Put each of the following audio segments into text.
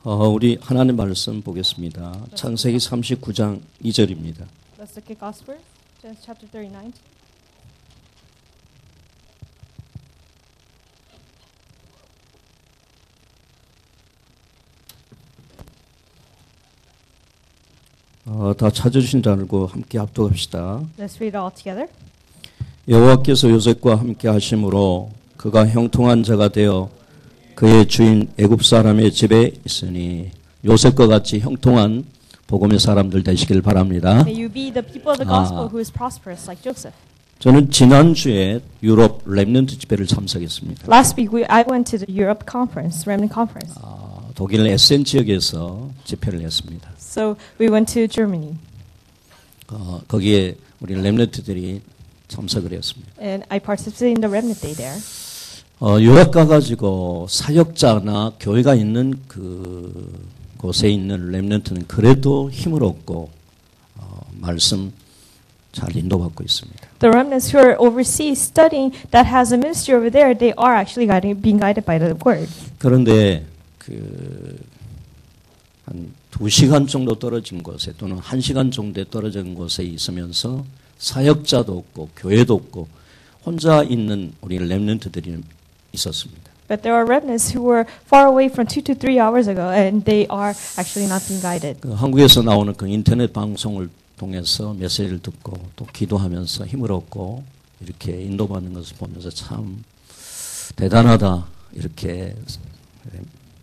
우리 하나님 말씀 보겠습니다. 창세기 39장 2절입니다. Let's look at God's word. Genesis chapter 39. 다 찾으신 줄 알고 함께 합독합시다. Let's read it all together. 여호와께서 요셉과 함께 하심으로 그가 형통한 자가 되어 그의 주인 애굽 사람의 집에 있으니 요셉과 같이 형통한 복음의 사람들 되시길 바랍니다. May you be the people of the gospel who is prosperous like Joseph. 저는 지난주에 유럽 렘넌트 집회를 참석했습니다. Last week I went to the Europe conference, Remnant conference. 독일 에센 지역에서 집회를 했습니다. So we went to Germany. 거기에 우리 렘넌트들이 참석을 했습니다. And I participated in the remnant day there. 유럽 가가지고 사역자나 교회가 있는 곳에 있는 렘넌트는 그래도 힘을 얻고 말씀 잘 인도받고 있습니다. The remnants who are overseas studying that has a ministry over there, they are actually being guided by the word. 그런데 한 2시간 정도 떨어진 곳에 또는 1시간 정도에 떨어진 곳에 있으면서 사역자도 없고 교회도 없고 혼자 있는 우리 렘넌트들이 있었습니다. But there are remnants who were far away from 2 to 3 hours ago, and they are actually not being guided. 한국에서 나오는 그 인터넷 방송을 통해서 메시지를 듣고 또 기도하면서 힘을 얻고 이렇게 인도받는 것을 보면서 참 대단하다 이렇게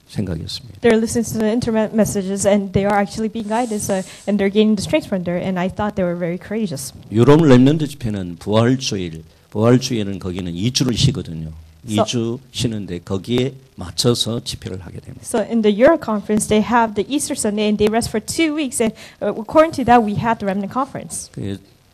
생각했습니다. They're listening to the internet messages, and they are actually being guided, and they're gaining the strength from there. And I thought they were very courageous. 유럽 렘넌트 집회는 부활주일에는 거기는 2주를 쉬거든요. 2주 쉬는데 거기에 맞춰서 집회를 하게 됩니다. So in the Euro conference, they have the Easter Sunday, and they rest for 2 weeks. And according to that, we had the remnant conference.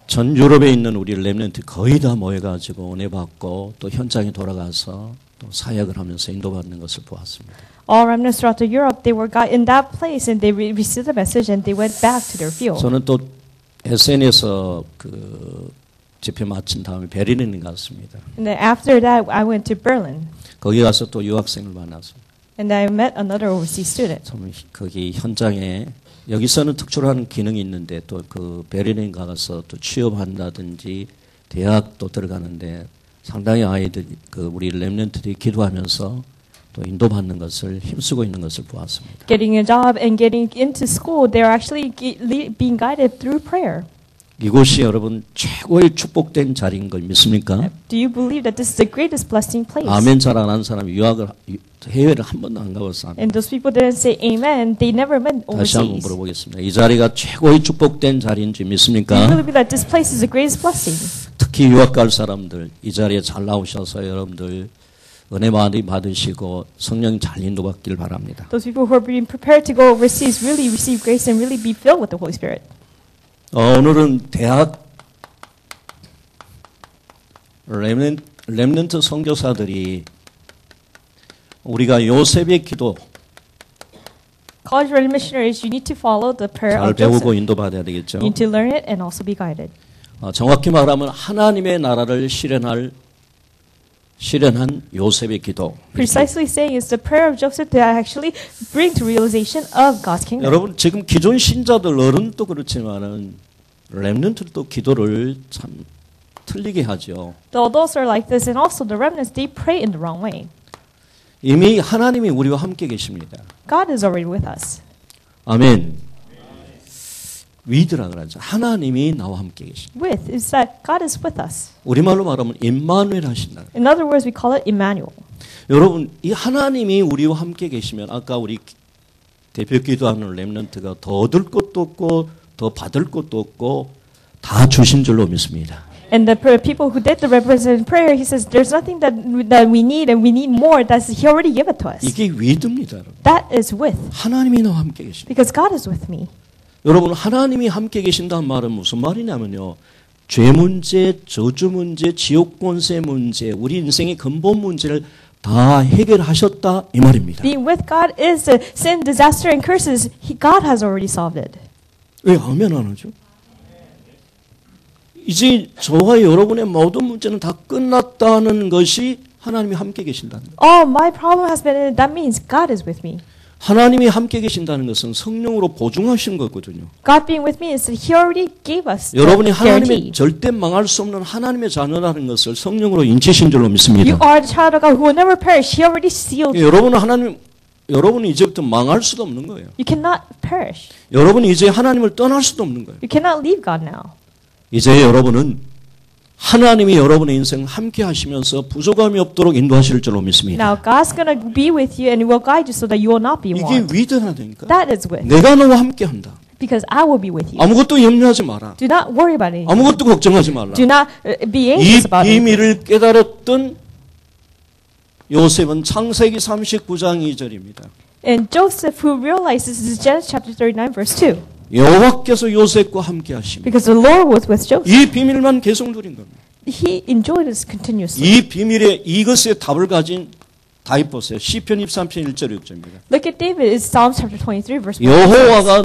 전 유럽에 있는 우리 렘넌트 거의 다 모여가지고 은혜 받고 또 현장에 돌아가서 또 사역을 하면서 인도받는 것을 보았습니다. All remnants throughout the Europe, they were in that place, and they received the message, and they went back to their field. 저는 또 에센에서 집회 마친 다음에 베를린에 갔습니다. And then after that, I went to Berlin. 거기 가서 또 유학생을 만났습니다. And I met another overseas student. 거기 현장에 여기서는 특출한 기능이 있는데 또 베를린 가서 또 취업한다든지 대학도 들어가는데 상당히 아이들 우리 렘넌트들이 기도하면서 또 인도받는 것을 힘쓰고 있는 것을 보았습니다. Getting a job and getting into school, they are actually being guided through prayer. 이곳이 여러분 최고의 축복된 자리인 걸 믿습니까? Do you believe that this is the greatest blessing place? 아멘 잘 안 하는 사람이 해외를 한 번도 안 가봤어. And those people didn't say amen. They never went 다시 한번 overseas. 물어보겠습니다. 이 자리가 최고의 축복된 자리인지 Do you 믿습니까? really believe that this place is the greatest blessing? 특히 유학 갈 사람들 이 자리에 잘 나오셔서 여러분들 은혜 많이 받으시고 성령 잘 인도받길 바랍니다. Those people who are being prepared to go overseas really receive grace and really be filled with the Holy Spirit. 오늘은 대학 렘넌트 선교사들이 우리가 요셉의 기도 College ready missionaries, you need to follow the prayer 잘 of Joseph. 배우고 인도받아야 되겠죠. You need to learn it and also be guided. 정확히 말하면 하나님의 나라를 실현한 요셉의 기도. Precisely saying is the prayer of Joseph that actually bring to realization of God's kingdom. 여러분 지금 기존 신자들 어른도 그렇지만은 렘넌트도 기도를 참 틀리게 하죠. The adults are like this, and also the remnants, they pray in the wrong way. 이미 하나님이 우리와 함께 계십니다. God is already with us. 아멘. 위드라 그러죠. 하나님이 나와 함께 계십니다. With is that God is with us. 우리말로 말하면 임마누엘 하신다. In other words, we call it Emmanuel. 여러분 이 하나님이 우리와 함께 계시면 아까 우리 대표 기도하는 렘넌트가 더 얻을 것도 없고 더 받을 것도 없고 다 주신 줄로 믿습니다. And the people who did the representative prayer, he says, there's nothing that we need, and we need more. That's he already gave it to us. 이게 위드입니다. 여러분. That is with. 하나님이 나와 함께 계십니다. Because God is with me. 여러분 하나님이 함께 계신다는 말은 무슨 말이냐면요. 죄 문제, 저주 문제, 지옥 권세 문제, 우리 인생의 근본 문제를 다 해결하셨다 이 말입니다. Being with God is the sin, disaster, and curses. God has already solved it. 왜 아멘 안 하죠? 이제 저와 여러분의 모든 문제는 다 끝났다는 것이 하나님이 함께 계신다는 거예요. Oh, my problem has been ended. That means God is with me. 하나님이 함께 계신다는 것은 성령으로 보증하신 거거든요. God being with me is that He already gave us the 여러분이 하나님의 guarantee. 절대 망할 수 없는 하나님의 자녀라는 것을 성령으로 인치신 줄로 믿습니다. You are the child of God who will never perish. He already sealed you. 여러분은 이제부터 망할 수도 없는 거예요. You cannot perish. 여러분이 이제 하나님을 떠날 수도 없는 거예요. You cannot leave God now. 이제 여러분은 하나님이 여러분의 인생 함께 하시면서 부족함이 없도록 인도하실 줄로 믿습니다. Now God's going to be with you and He will guide you so that you will not be in 이게 want. 위대하다니까. That is with. 내가 너와 함께 한다. Because I will be with you. 아무것도 염려하지 마라. Do not worry about anything. 아무것도 걱정하지 말라. Do not be 이 anxious about anything. 비밀을 깨달았던 요셉은 창세기 39장 2절입니다. And Joseph, who realizes, this is Genesis chapter 39, verse 2. 여호와께서 요셉과 함께 하시며 Because the Lord was with Joseph. 이 비밀만 계속 누린 겁니다. He enjoyed this continuously. 이 비밀에 이것의 답을 가진 다윗 보세요. 시편 23편 1절 6절입니다. Look at David. It's Psalms chapter 23, verse 1. 여호와가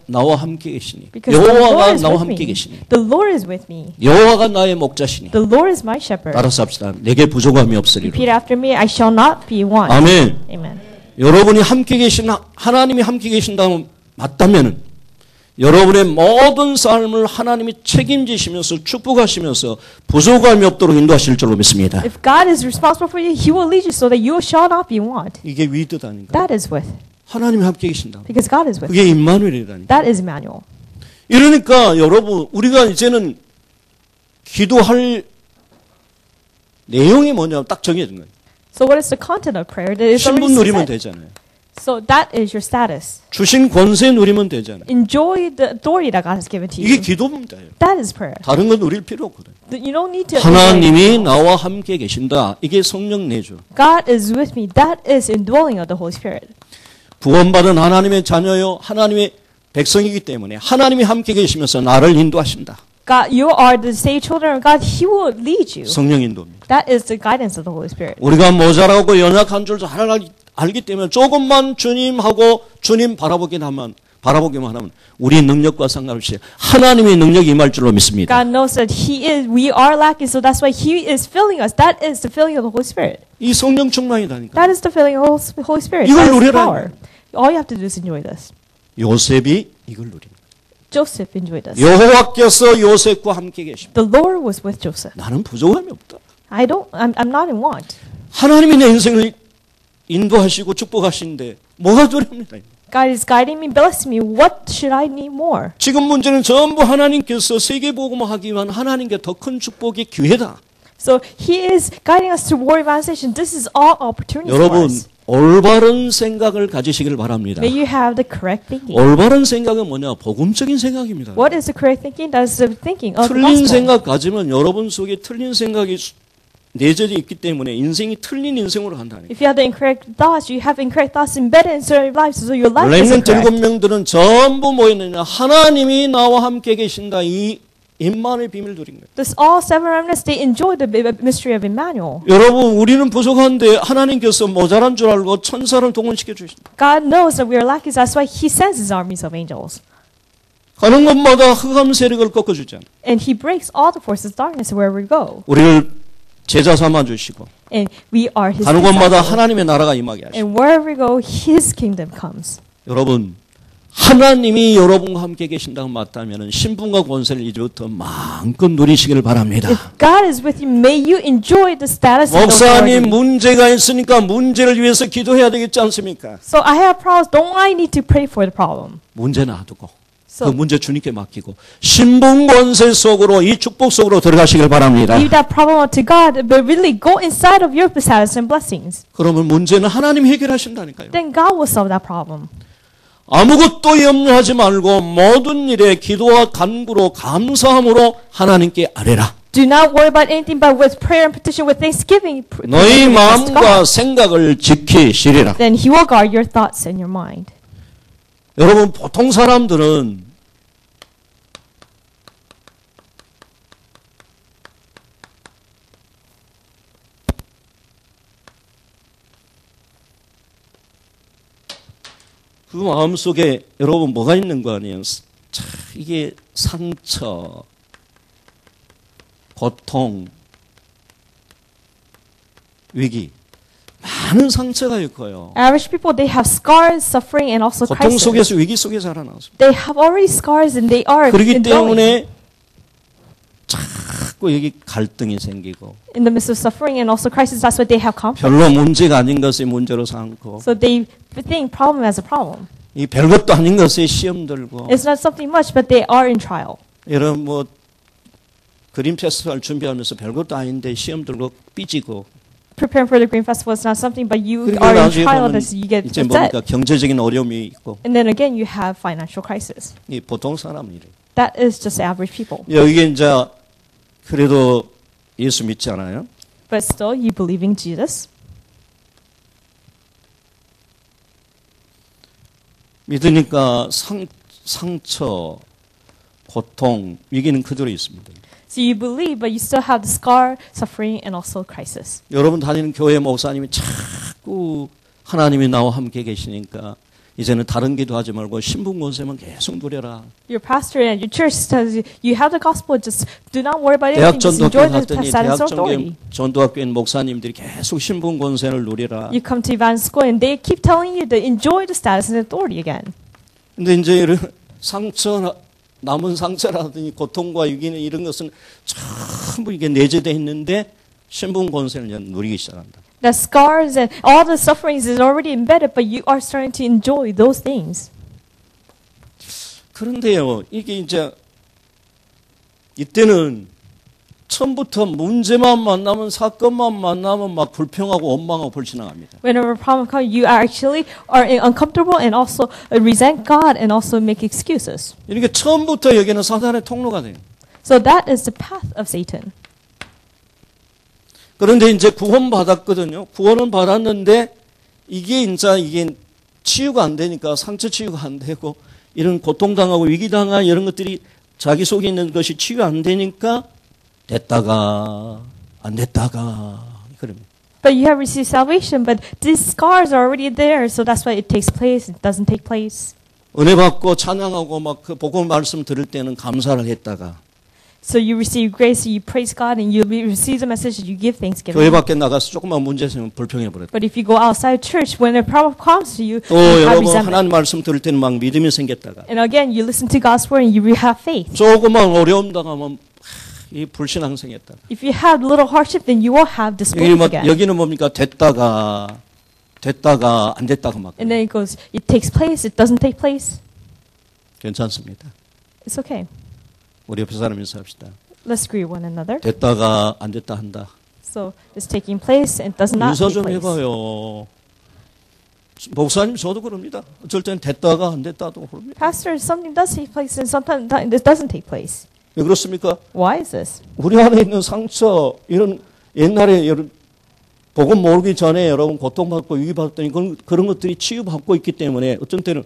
나와 함께 계시니 Because the Lord 여호와가 is 나와 with 함께 me. 계시니 The Lord is with me. 여호와가 나의 목자시니 The Lord is my shepherd. 따라서 합시다. 내게 부족함이 없으리로. Repeat after me. I shall not be in want. 아멘. Amen. 여러분이 함께 계신 하나님이 함께 계신다고 맞다면은 여러분의 모든 삶을 하나님이 책임지시면서 축복하시면서 부족함이 없도록 인도하실 줄로 믿습니다. If God is responsible for you, He will lead you so that you shall not be in want. 이게 위드다니까. That is with. 하나님이 함께 계신다. Because God is with. 그게 임마누엘이다니까. That is Emmanuel. 이러니까 여러분 우리가 이제는 기도할 내용이 뭐냐면 딱 정해진 거예요. So what is the content of prayer? That is 신분 already 누리면 set. 되잖아요. So that is your status. 주신 권세 누리면 되잖아요. Enjoy the authority that God has given to 이게 you. 기도입니다요. That is prayer. 다른 건 누릴 필요 없거든요. You don't need to. 하나님이 나와 함께 계신다. 이게 성령 내주. God is with me. That is indwelling of the Holy Spirit. 구원받은 하나님의 자녀요, 하나님의 백성이기 때문에 하나님이 함께 계시면서 나를 인도하신다. God, you are the saved children of God. He will lead you. 성령 인도입니다. That is the guidance of the Holy Spirit. 우리가 모자라고 연약한 줄 잘 알기 때문에 조금만 주님하고 주님 바라보기만 하면 우리 능력과 상관없이 하나님의 능력이 임할 줄로 믿습니다. God knows that we are lacking, so that's why He is filling us. That is the filling of the Holy Spirit. 이 성령 충만이다니까. That is the filling of the Holy Spirit. 이걸 That is 누려라. power. All you have to do is enjoy this. 요셉이 이걸 누립니다. Joseph enjoyed this. 여호와께서 요셉과 함께 계십니다. The Lord was with Joseph. 나는 부족함이 없다. I'm not in want. 하나님이 내 인생을 인도하시고 축복하시는데 뭐가 두렵니다. God is guiding me, blessing me. What should I need more? 지금 문제는 전부 하나님께서 세계복음화하기 위한 하나님께 더 큰 축복의 기회다. So He is guiding us to world evangelization. This is all opportunities for 여러분 us. 올바른 생각을 가지시길 바랍니다. May you have the correct thinking. 올바른 생각은 뭐냐? 복음적인 생각입니다. What is the correct thinking? That is the thinking of the 틀린 gospel. 생각 가지면 여러분 속에 틀린 생각이 내재되어 있기 때문에 인생이 틀린 인생으로 간다니까. If you have the incorrect thoughts, you have incorrect thoughts embedded into your life, so your life is 렘넌트 incorrect. 7명들은 전부 뭐였느냐? 하나님이 나와 함께 계신다. 이 임만의 비밀 누린 거예요. This all seven remnants, they enjoy the mystery of Emmanuel. 여러분 우리는 부족한데 하나님께서 모자란 줄 알고 천사를 동원시켜 주신다. God knows that we are lacking, so that's why He sends His armies of angels. 가는 곳마다 흑암 세력을 꺾어주잖아. And He breaks all the forces of darkness wherever we go. 우리를 제자 삼아 주시고 And we are His 가는 곳마다 disciples. 하나님의 나라가 임하게 하시고. And wherever we go, His kingdom comes. 여러분 하나님이 여러분과 함께 계신다고 맞다면 신분과 권세를 이제부터 마음껏 누리시기를 바랍니다. If God is with you, may you enjoy the status of the 목사님 Lord. 문제가 있으니까 문제를 위해서 기도해야 되겠지 않습니까? So I have problems. Don't I need to pray for the problem? 문제 놔두고 그 So 문제 주님께 맡기고 신분 권세 속으로 이 축복 속으로 들어가시길 바랍니다. leave that problem to God, but really go inside of your status and blessings. 그러면 문제는 하나님이 해결하신다니까요. Then God will solve that problem. 아무것도 염려하지 말고 모든 일에 기도와 간구로 감사함으로 하나님께 아뢰라. Do not worry about anything, but with prayer and petition, with thanksgiving, 너희 present to 마음과 God. 생각을 지키시리라. Then He will guard your thoughts and your mind. 여러분 보통 사람들은 그 마음속에 여러분 뭐가 있는 거 아니에요? 참 이게 상처, 고통, 위기 많은 상처가 있고요. Average people, they have scars, suffering, and also 고통 crisis. 속에서 위기 속에서 살아나왔습니다. They have already scars and they are 그렇기 enduring. 때문에 자꾸 여기 갈등이 생기고 In the midst of suffering and also crisis, that's why they have conflict. 별로 문제가 아닌 것을 문제로 삼고 So they think problem as a problem. 이 별것도 아닌 것에 시험 들고 It's not something much, but they are in trial. 여러분 뭐 그림 페스티벌 준비하면서 별것도 아닌데 시험 들고 삐지고 Preparing for the Green Festival is not something, but you 그리고 are in 나중에 trial, 보면 that you get 이제 upset. 뭡니까 경제적인 어려움이 있고 And then again, you have financial crisis. 이 보통 사람이래. That is just average people. 여기 이제 그래도 예수 믿지 않아요? But still, you believe in Jesus. 믿으니까 상처, 고통, 위기는 그대로 있습니다. So you believe, but you still have the scar, suffering, and also crisis. 여러분 다니는 교회 목사님이 자꾸 하나님이 나와 함께 계시니까 이제는 다른 기도하지 말고 신분권세만 계속 누려라. Your pastor and your church tells you, you have the gospel, just do not worry about 대학 anything, just 전도학교 enjoy the 갔더니 status 대학 of authority. 전도학교인 목사님들이 계속 신분권세를 누리라. You come to evangelist school and they keep telling you to enjoy the status and authority again. 근데 이제 이런 남은 상처라든지 고통과 위기는 이런 것은 전부 이게 내재되어 있는데 신분권세를 이제 누리기 시작한다. The scars and all the sufferings is already embedded, but you are starting to enjoy those things. 그런데요, 이게 이제 이때는 처음부터 문제만 만나면 사건만 만나면 막 불평하고 원망하고 불신앙합니다. Whenever a problem comes, you are actually uncomfortable and also resent God and also make excuses. 이렇게 처음부터 여기는 사단의 통로가 돼요. So that is the path of Satan. 그런데 이제 구원 받았거든요. 구원은 받았는데 이게 치유가 안 되니까 상처 치유가 안 되고 이런 고통당하고 위기당한 이런 것들이 자기 속에 있는 것이 치유 안 되니까 됐다가 안 됐다가 그럽니다. But you have received salvation, but these scars are already there, so that's why it takes place, it doesn't take place. 은혜 받고 찬양하고 막 그 복음 말씀 들을 때는 감사를 했다가 So you receive grace, you praise God, and you receive the message, you give thanksgiving. 교회 밖에 나가서 조금만 문제 생기면 불평해 버렸다. But if you go outside church, when a problem comes to you, 또 you have 여러분 resentment. 하나님 말씀 들을 때는 막 믿음이 생겼다가 And again, you listen to God's word and you have faith. 조금만 어려움 당하면 이 불신앙 생겼다. If you have little hardship, then you will have disbelief again. 여기는 뭡니까? 됐다가 안 됐다가 막. And then it goes, it takes place, it doesn't take place. 괜찮습니다. It's okay. 우리 옆에 사람 인사합시다. Let's agree with one another. 됐다가 안 됐다 한다. So it's taking place and does not 인사 take 좀 place. 해봐요. 목사님 저도 그럽니다. 어쩔 땐 됐다가 안 됐다도 그럽니다. Pastor, something does take place and sometimes it doesn't take place. 왜 그렇습니까? Why is this? 우리 안에 있는 상처 이런 옛날에 복음 모르기 전에 여러분 고통받고 위기받았더니 그런 것들이 치유받고 있기 때문에 어떤 때는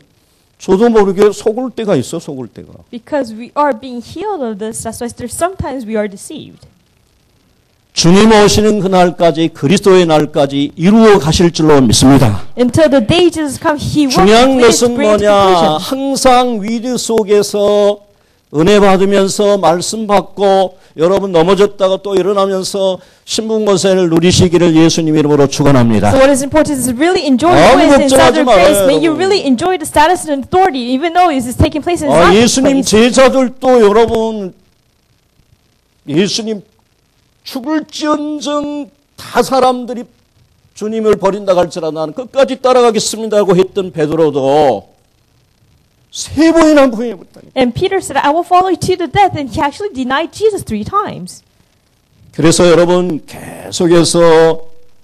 저도 모르게 속을 때가 있어. 속을 때가. Because we are being healed of this, that's why sometimes we are deceived. 주님 오시는 그날까지 그리스도의 날까지 이루어 가실 줄로 믿습니다. Until the day Jesus comes, He will 중요한 complete 것은 bring to 뭐냐? conclusion. 항상 위기 속에서 은혜 받으면서 말씀 받고 여러분 넘어졌다가 또 일어나면서 신분권세를 누리시기를 예수님 이름으로 축원합니다. So what is important is really enjoy 아무 the grace inside 걱정하지 your grace. 말아요, May you 여러분. really enjoy the status and authority, even though it is taking place in God's 예수님 place. 제자들도 여러분 예수님 죽을지언정 다 사람들이 주님을 버린다 할지라도 나는 끝까지 따라가겠습니다 하고 했던 베드로도 3번이나 부인해버렸다니. And Peter said, I will follow you to the death. And he actually denied Jesus 3 times. 그래서 여러분 계속해서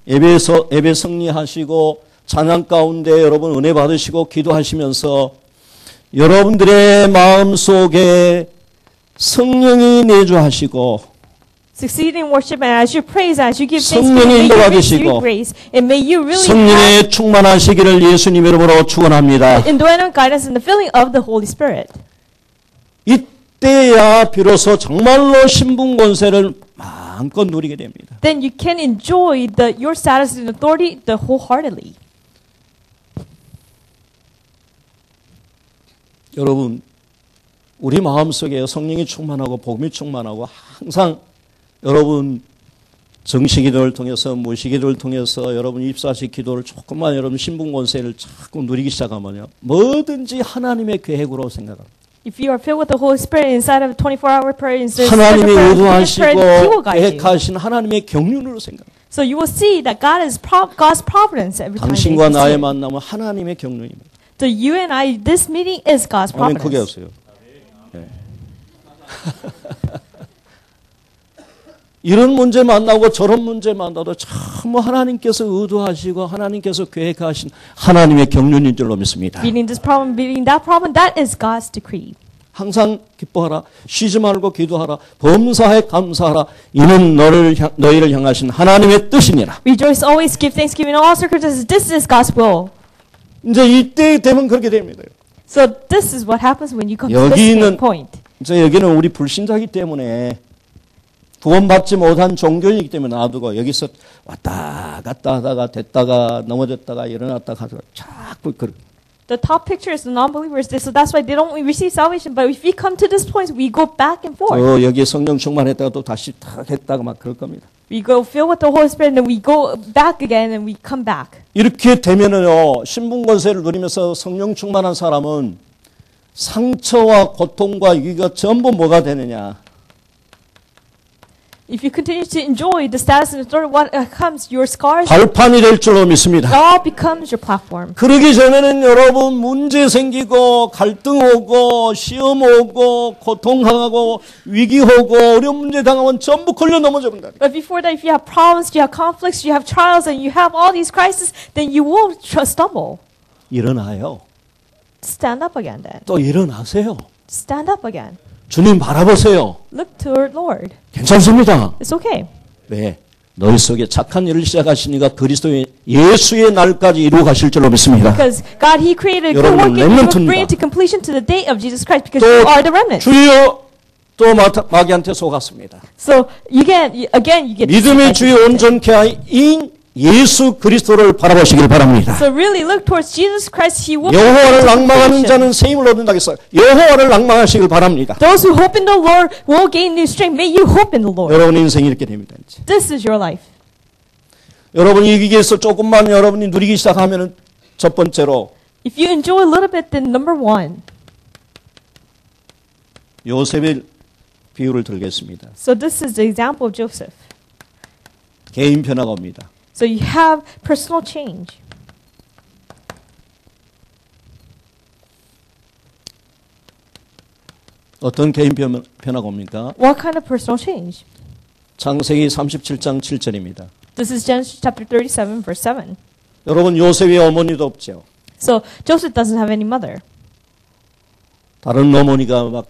예배 승리하시고 찬양 가운데 여러분 은혜 받으시고 기도하시면서 여러분들의 마음속에 성령이 내주하시고 Succeed in worship, and as you praise, as you give 성령이 thanksgiving, may you 인도하 receive 계시고 grace, and may you really have 성령에 충만하시기를 예수님 이름으로 축원합니다. indwelling guidance and the filling of the Holy Spirit. 이때야 비로소 정말로 신분 권세를 마음껏 누리게 됩니다. Then you can enjoy your status and authority wholeheartedly. 여러분 우리 마음속에 성령이 충만하고 복음이 충만하고 항상 여러분 정시 기도를 통해서 무시 기도를 통해서 여러분 입사식 기도를 조금만 여러분 신분 권세를 자꾸 누리기 시작하면요. 뭐든지 하나님의 계획으로 생각합니다. If you are filled with the Holy Spirit inside of 24-hour prayer, instead of 하나님이 prayer, 의도하시고 He will guide you. 계획하신 하나님의 경륜으로 생각합니다. So you will see that God is God's providence every time. 당신과 나의 만남은 하나님의 경륜입니다. So you and I, this meeting is God's 아멘. 크게 providence. 하세요. 네. 이런 문제 만나고 저런 문제 만나도 참 하나님께서 의도하시고 하나님께서 계획하신 하나님의 경륜인 줄로 믿습니다. Beating this problem, beating that problem, that is God's decree. 항상 기뻐하라. 쉬지 말고 기도하라. 범사에 감사하라. 이는 너희를 향하신 하나님의 뜻이니라. Rejoice always, give thanksgiving in all circumstances. This is God's will. 이제 이때 되면 그렇게 됩니다. So this is what happens when you come to this point. 이제 여기는 우리 불신자이기 때문에 구원받지 못한 종교이기 때문에 놔두고 여기서 왔다 갔다 하다가 됐다가 넘어졌다가 일어났다가 하다가 자꾸 그렇게. The top picture is the non-believers, so that's why they don't receive salvation. But if we come to this point, we go back and forth. 여기에 성령 충만했다가 또 다시 탁 했다가 막 그럴 겁니다. We go filled with the Holy Spirit, and then we go back again, and we come back. 이렇게 되면은요, 신분 권세를 누리면서 성령 충만한 사람은 상처와 고통과 위기가 전부 뭐가 되느냐? If you continue to enjoy the status and authority, what comes? Your scars. 발판이 될 줄로 믿습니다. It all becomes your platform. 그러기 전에는 여러분 문제 생기고 갈등 오고 시험 오고 고통하고 위기 오고 어려운 문제 당하면 전부 걸려 넘어집니다. But before that, if you have problems, you have conflicts, you have trials, and you have all these crises, then you will stumble. 일어나요. Stand up again then. 또 일어나세요. Stand up again. 주님 바라보세요. Look toward Lord. 괜찮습니다. It's okay. 왜? 너희 속에 착한 일을 시작하시니까 그리스도의 예수의 날까지 이루어 가실 줄로 믿습니다. Because God, He created a good 여러분, work and He will 렘넌트입니다. bring it to completion to the day of Jesus Christ because 또 you are the remnant. 주여 또 마귀한테 속았습니다. So again, you get 믿음의 주의 온전케 하인 예수 그리스도를 바라보시길 바랍니다. So really look towards Jesus Christ. He will. 여호와를 낭망하는 자는 새 힘을 얻는다 했어요. 여호와를 낭망하시길 바랍니다. Those who hope in the Lord will gain new strength. May you hope in the Lord. 여러분 인생이 이렇게 됩니다. 이제. This is your life. 여러분이 이 기회에서 조금만 여러분이 누리기 시작하면은 첫 번째로 If you enjoy a little bit, then number one. 요셉의 비유를 들겠습니다. So this is the example of Joseph. 개인 변화가 옵니다. So you have personal change. 어떤 개인 변화가 옵니까? What kind of personal change? 창세기 37장 7절입니다. This is Genesis chapter 37, verse 7. 여러분 요셉의 어머니도 없죠. So Joseph doesn't have any mother. 다른 어머니가 막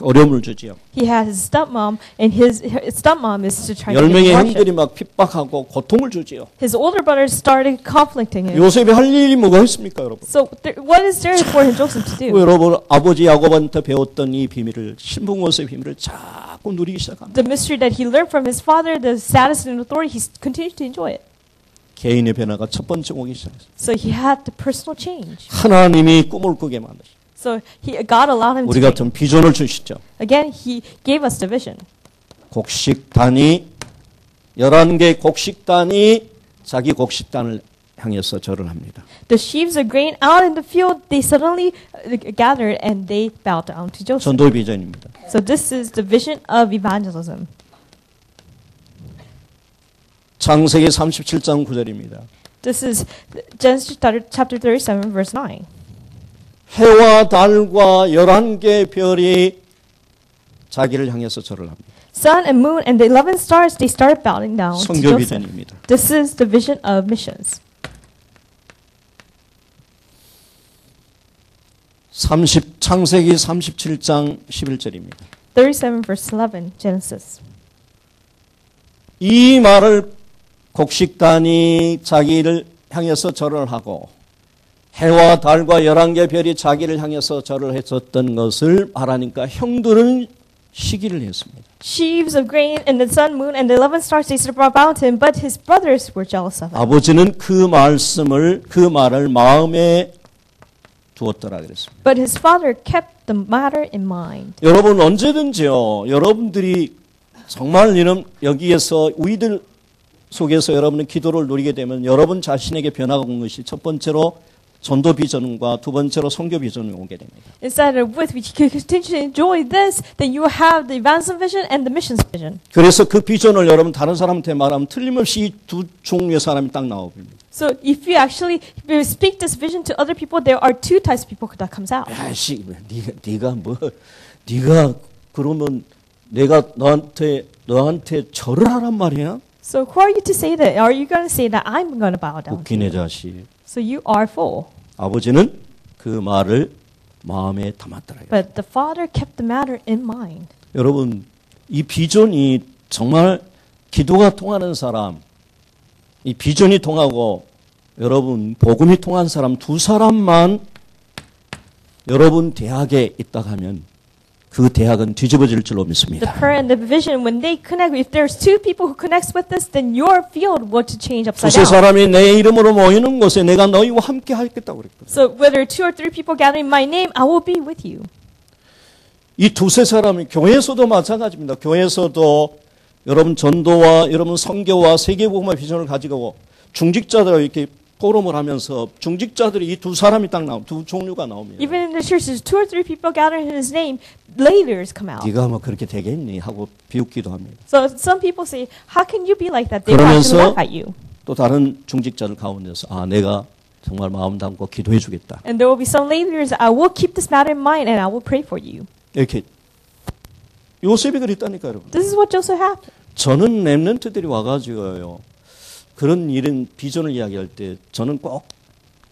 어려움을 주지요. He has his stepmom, and his stepmom is to try to 10명의 get 형들이 worship. 막 핍박하고 고통을 주지요. His older brothers started conflicting him. 요셉이 할 일이 뭐가 있습니까, 여러분? So what is there for Joseph to do? 여러분 아버지 야곱한테 배웠던 이 비밀을 신분권세의 비밀을 자꾸 누리기 시작합니다. The mystery that he learned from his father, the status and authority, he continued to enjoy it. 개인의 변화가 첫 번째 오기 시작했어요. So he had the personal change. 하나님이 꿈을 꾸게 만드셨어요. So God allowed him 우리 to. 같은 비전을 주시죠. Again, he gave us the vision. 곡식단이 11개 곡식단이 자기 곡식단을 향해서 절을 합니다. The sheaves of grain out in the field, they suddenly gathered and they bowed down to Joseph. 전도의 비전입니다. So this is the vision of evangelism. 창세기 37장 9절입니다. This is Genesis chapter 37, verse 9. 해와 달과 11개 별이 자기를 향해서 절을 합니다. Sun and moon and the 11 stars, they started bowing down to 선교 Joseph. 비전입니다. This is the vision of missions. 창세기 37장 11절입니다. 37 verse 11, Genesis. 이 말을 곡식단이 자기를 향해서 절을 하고 해와 달과 11개 별이 자기를 향해서 절을 했었던 것을 말하니까 형들은 시기를 했습니다. Sheaves of grain and the sun, moon, and the 11 stars, they started bowing to him, but his brothers were jealous of him. 아버지는 그 말을 마음에 두었더라 그랬습니다. But his father kept the matter in mind. 여러분 언제든지요. 여러분들이 정말 여기에서 우리들 속에서 여러분의 기도를 누리게 되면 여러분 자신에게 변화가 온 것이 첫 번째로 전도 비전과 두 번째로 선교 비전이 오게 됩니다. Instead of with which you continue to enjoy this, then you have the evangelism vision and the missions vision. 그래서 그 비전을 여러분 다른 사람한테 말하면 틀림없이 이 두 종류의 사람이 딱 나옵니다. So if you actually speak this vision to other people, there are two types of people that comes out. 야씨, 네가 그러면 내가 너한테 절을 하란 말이야? So who are you to say that? Are you going to say that I'm going to bow down? 웃긴 애 자식. So you are full. 아버지는 그 말을 마음에 담았더라. But the father kept the matter in mind. 여러분, 이 비전이 정말 기도가 통하는 사람, 이 비전이 통하고 여러분 복음이 통한 사람 두 사람만 여러분 대학에 있다 하면 그 대학은 뒤집어질 줄로 The 믿습니다. prayer and the vision, when they connect, if there's two people who connects with this, then your field will to change upside 두세 down. 사람이 내 이름으로 모이는 곳에 내가 너희와 함께 하겠다고 그랬거든요. So whether two or three people gather in my name, I will be with you. 이 두세 사람이 교회에서도 마찬가지입니다. 교회에서도 여러분 전도와 여러분 선교와 세계복음화 비전을 가지고 중직자들 이렇게 포럼을 하면서 중직자들이 이 두 사람이 딱 두 종류가 나옵니다. Even in the churches, two or three people gather in his name, leaders come out. 네가 뭐 그렇게 되겠니 하고 비웃기도 합니다. So some people say, how can you be like that? They will actually laugh at you. 또 다른 중직자들 가운데서 내가 정말 마음 담고 기도해 주겠다. And there will be some leaders, I will keep this matter in mind and I will pray for you. 이렇게 요셉이 그랬다니까 여러분. This is what Joseph happened. 저는 렘넌트들이 와가지고요. 그런 일은 비전을 이야기할 때 저는 꼭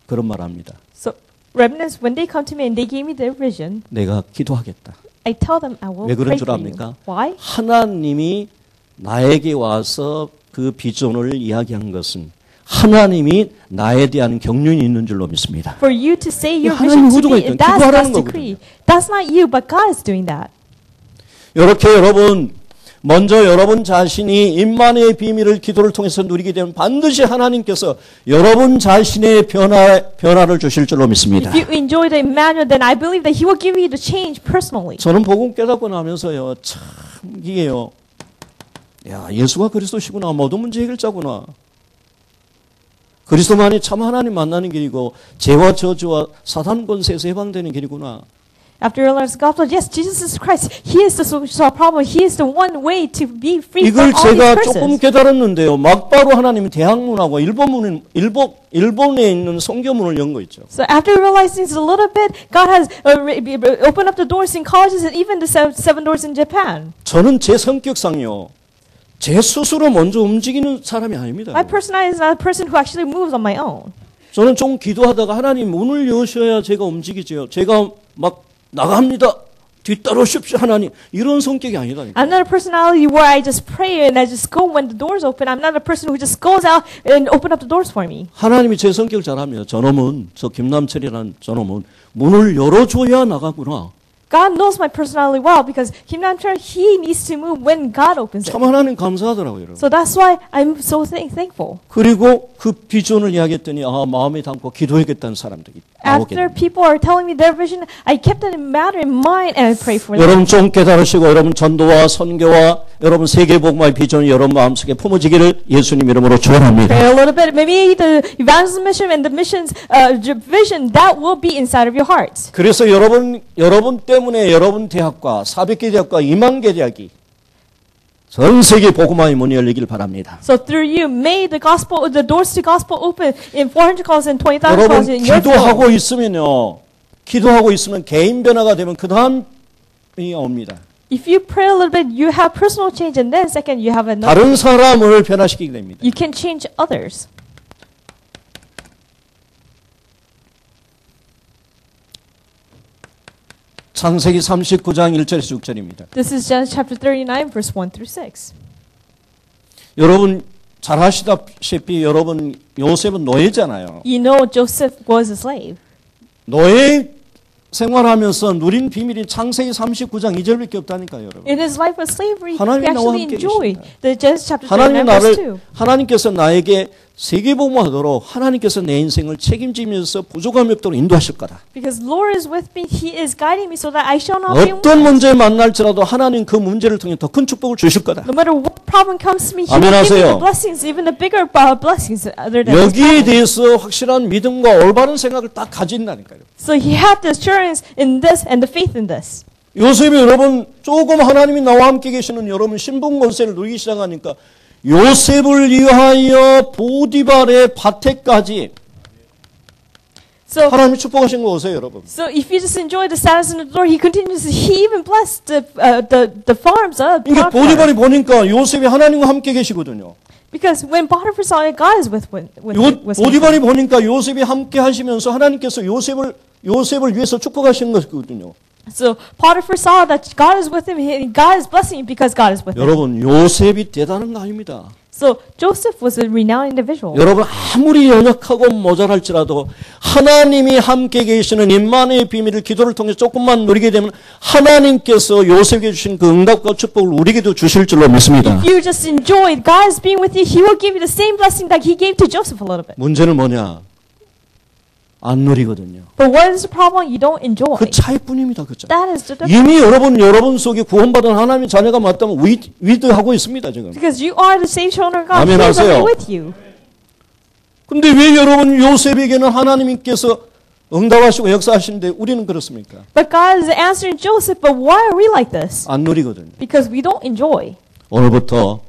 그런 말 합니다. So remnants, when they come to me and they gave me their vision, 내가 기도하겠다. I tell them I will 왜 그런 pray 줄 for you. 압니까? Why? 하나님이 나에게 와서 그 비전을 이야기한 것은 하나님이 나에 대한 경륜이 있는 줄로 믿습니다. For you to say your 하나님 vision to 의도가 me, 있던 that's 기도하라는 God's decree. That's not you, but God is doing that. 이렇게 여러분 먼저 여러분 자신이 임마누엘의 비밀을 기도를 통해서 누리게 되면 반드시 하나님께서 여러분 자신의 변화를 주실 줄로 믿습니다. If you enjoy the Emmanuel, then I believe that He will give you the change personally. 저는 복음 깨닫고 나면서요, 참 이게요. 야, 예수가 그리스도시구나. 모든 문제 해결자구나. 그리스도만이 참 하나님 만나는 길이고 죄와 저주와 사단 권세에서 해방되는 길이구나. After you realize the gospel, yes, Jesus is Christ. He is the solution to our problem. He is the one way to be free 이걸 from all these 제가 curses. 조금 깨달았는데요. 막바로 하나님이 대학문하고 일본에 있는 성교문을 연 거 있죠. So after realizing this a little bit, God has opened up the doors in colleges and even the seven doors in Japan. 저는 제 성격상요. 제 스스로 먼저 움직이는 사람이 아닙니다. My personality is not a person who actually moves on my own. 저는 좀 기도하다가 하나님 문을 여셔야 제가 움직이죠. 제가 막 나갑니다. 뒤따르십시오 하나님. 이런 성격이 아니다니까. I'm not a personality where I just pray and I just go when the doors open. I'm not a person who just goes out and open up the doors for me. 하나님이 제 성격을 잘 압니다. 저놈은 저 김남철이라는 저놈은 문을 열어줘야 나가구나. God knows my personality well because Kim Nam-chul, he needs to move when God opens it. 참 하나님 감사하더라고요. 여러분. So that's why I'm so thankful. 그리고 그 비전을 이야기했더니 마음에 담고 기도하겠다는 사람들이 After 나오게 people are telling me their vision, I kept that matter in mind and I pray for them. 여러분 좀 깨달으시고 여러분 전도와 선교와 여러분 세계복음화의 비전이 여러분 마음속에 품어지기를 예수님 이름으로 축원합니다. Pray a little bit. Maybe the evangelism mission and the missions vision that will be inside of your hearts. 그래서 여러분 때문에 여러분 대학과 400개 대학과 2만 개 대학이 전 세계 복음화의 문이 열리길 바랍니다. So through you, may the gospel, the doors to gospel open in 400 colleges and 20,000 여러분 colleges in your 기도하고 field. 있으면요. 기도하고 있으면 개인 변화가 되면 그 다음이 옵니다. If you pray a little bit, you have personal change, and then second, you have another. 다른 사람을 변화시키게 됩니다. You can change others. 창세기 39장 1절에서 6절입니다. This is Genesis chapter 39, verse 1 through 6. 여러분 잘 아시다시피 여러분 요셉은 노예잖아요. You know Joseph was a slave. 노예 생활하면서 누린 비밀이 창세기 39장 2절밖에 없다니까요, 여러분. In his life of slavery, he 하나님이 나와 actually 함께 enjoyed 계십니다. the Genesis chapter 39, verse 2. 하나님께서 나에게 세계복음화하도록 하나님께서 내 인생을 책임지면서 부족함이 없도록 인도하실 거다. Because Lord is with me, He is guiding me so that I shall not be in 어떤 want. 문제 만날지라도 하나님 그 문제를 통해 더 큰 축복을 주실 거다. No matter what problem comes to me, He 아멘 will give me 하세요. the blessings, even the bigger blessings other than this 여기에 problem. 대해서 확실한 믿음과 올바른 생각을 딱 가진다니까요. So he had the assurance in this and the faith in this. 요셉이 여러분 조금 하나님이 나와 함께 계시는 여러분 신분 권세를 누리기 시작하니까 요셉을 위하여 보디발의 밭에까지 So, 하나님이 축복하신 거 보세요, 여러분. so if you just enjoy the status in the Lord, He continues. He even blessed the farms of 이게 Potiphar. 보디발이 보니까 요셉이 하나님과 함께 계시거든요. Because when Potiphar saw it, God is with 보디발이 보니까 요셉이 함께 하시면서 하나님께서 요셉을 위해서 축복하신 것이거든요. So Potiphar saw that God is with him, and God is blessing him because God is with him. 여러분, 요셉이 대단한 거 아닙니다. So Joseph was a renowned individual. 여러분 아무리 연약하고 모자랄지라도 하나님이 함께 계시는 임마누엘의 비밀을 기도를 통해 조금만 누리게 되면 하나님께서 요셉에게 주신 그 응답과 축복을 우리에게도 주실 줄로 믿습니다. If you just enjoy God is being with you, He will give you the same blessing that He gave to Joseph a little bit. 문제는 뭐냐? 안 누리거든요. But what is the problem? You don't enjoy. 그 차이뿐입니다. 그 차이. That is the difference. 이미 여러분 속에 구원받은 하나님의 자녀가 맞다면 위드하고 있습니다. 지금. Because you are the same children of God. 아멘 He is 하세요. already with you. 근데 왜 여러분 요셉에게는 하나님께서 응답하시고 역사하시는데 우리는 그렇습니까? But God is answering Joseph, but why are we like this? 안 누리거든요. Because we don't enjoy. 오늘부터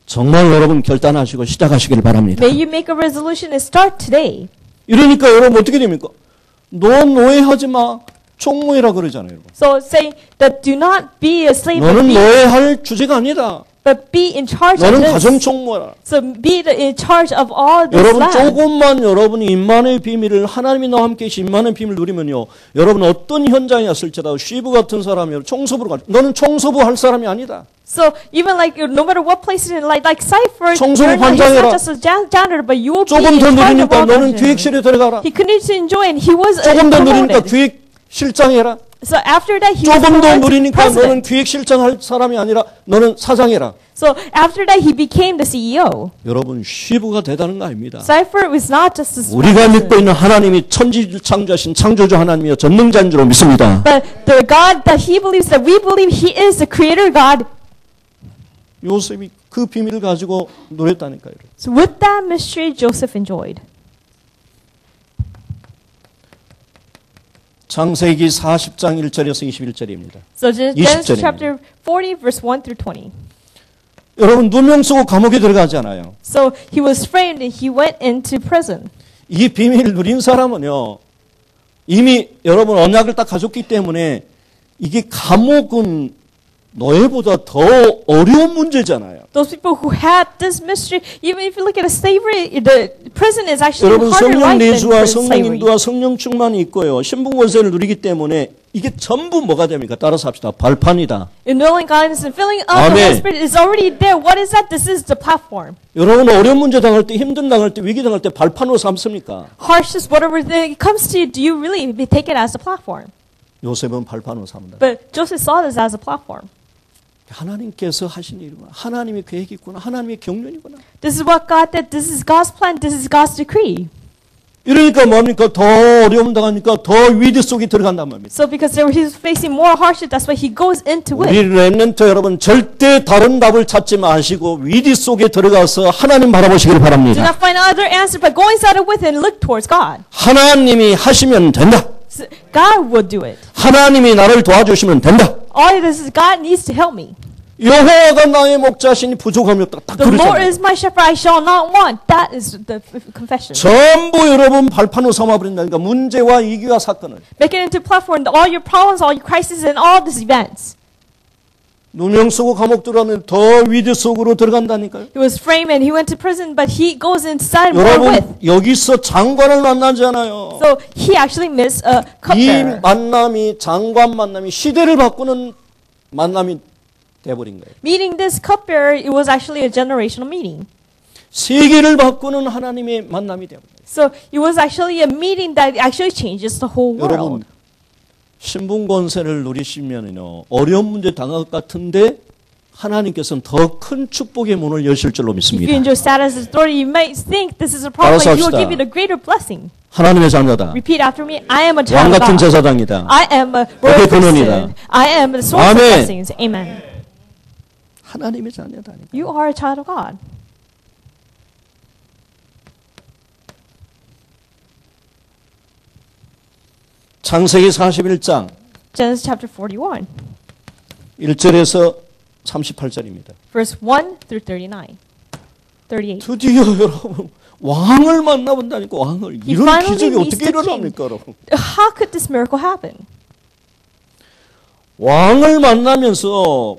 정말 여러분 결단하시고 시작하시길 바랍니다. May you make a resolution and start today. 이러니까 여러분 어떻게 됩니까? 너 노예하지 마. 총무회라 그러잖아요. 여러분. So say that do not be a slave, 너는 노예할 주제가 아니다. but be in charge of 너는 this. 가정 총무라. So be in charge of all this 여러분 land. 조금만 여러분이 임마누엘 비밀을 하나님이 나와 함께 계신 임마누엘 비밀을 누리면요. 여러분 어떤 현장에 왔을지라도 쉬브 같은 사람이 청소부로 가. 너는 청소부 할 사람이 아니다. So even like no matter what place it is, like Cypher, 청소부 he's not 반장해라. just a janitor, but you will be 조금 in 더 charge of 누리니까 all 너는 that. 기획실에 들어가라. He continued to enjoy, and he was 조금 더 누리니까 promoted. 기획실장해라. So after that, he was 조금 더 promoted to 누리니까 너는 president. 기획실장 할 사람이 아니라 너는 사장해라. So after that, he became the CEO. 여러분 쉬브가 대단한 거 아닙니다. Cypher was not just a small 우리가 person, 믿고 있는 하나님이 천지 창조하신 창조주 하나님이여 전능자인 줄로 믿습니다. but the God that he believes, that we believe he is the creator God. 요셉이 그 비밀을 가지고 누렸다니까요. So with that mystery, Joseph enjoyed. 창세기 40장 1절에서 21절입니다. So Genesis 20절입니다. chapter 40, verse 1 through 20. 여러분 누명 쓰고 감옥에 들어가잖아요. So he was framed and he went into prison. 이 비밀을 누린 사람은요. 이미 여러분 언약을 딱 가졌기 때문에 이게 감옥은 노예보다 더 어려운 문제잖아요. Those people who had this mystery, even if you look at a slavery, the prison is actually 여러분 harder 성령 life than 내주와 성령 slavery. 인도와 성령 충만이 있고요. 신분 권세를 누리기 때문에 이게 전부 뭐가 됩니까? 따라서 합시다. 발판이다. Indwelling guidance and filling of the 아멘. Holy Spirit is already there. What is that? This is the platform. 여러분 어려운 문제 당할 때 힘든 당할 때 위기 당할 때 발판으로 삼습니까? Harshness, whatever it comes to you, do you really take it as a platform? 요셉은 발판으로 삼는다. But Joseph saw this as a platform. 하나님께서 하신 일이구나. 하나님의 계획이 있구나. 하나님의 경륜이구나. This is what God did. This is God's plan. This is God's decree. 이러니까 뭡니까? 더 어려움 당하니까 더 위기 속에 들어간단 말입니다. So because he's facing more hardship, that's why he goes into 우리 it. 렘넌트 여러분 절대 다른 답을 찾지 마시고 위기 속에 들어가서 하나님 바라보시길 Do 바랍니다. not find another answer, but go inside of with and look towards God. 하나님이 하시면 된다. So God will do it. 하나님이 나를 도와주시면 된다. All it is God needs to help me. 여호와가 나의 목자시니 부족함이 없다. 딱 The Lord 그러잖아요. is my shepherd, I shall not want. That is the confession. 전부 여러분 발판으로 삼아버린다니까 문제와 위기와 사건을. Make it into platform, all your problems, all your crises, and all these events. 누명 쓰고 감옥 들어가는 더 위기 속으로 들어간다니까요. He was framed and he went to prison, but he goes inside more with. 여러분 여기서 장관을 만나잖아요. So he actually missed a 이 cupbearer. 만남이 장관 만남이 시대를 바꾸는 만남이 돼버린 거예요. Meeting this cupbearer, it was actually a generational meeting. 세계를 바꾸는 하나님의 만남이 돼버린 거예요. So it was actually a meeting that actually changes the whole 여러분 world. 신분 권세를 누리시면요 어려운 문제 당할 것 같은데 하나님께서는 더 큰 축복의 문을 여실 줄로 If you 믿습니다. enjoy status and authority, you might think this is a problem, 따라서 but He will 합시다. give you the greater blessing. 하나님의 자녀다. Repeat after me. I am a 왕 child of 같은 God. 제사장이다. I am a 복의 royal 근원이다. priesthood. I am the source of 아멘. blessings. Amen. 하나님의 자녀다니까. You are a child of God. 창세기 41장 Genesis chapter 41, 1절에서 38절입니다. verse 1 through 39. 38. 드디어 여러분 왕을 만나본다니까 왕을 He 이런 finally 기적이 meets 어떻게 the king. 일어납니까 여러분? How could this miracle happen? 왕을 만나면서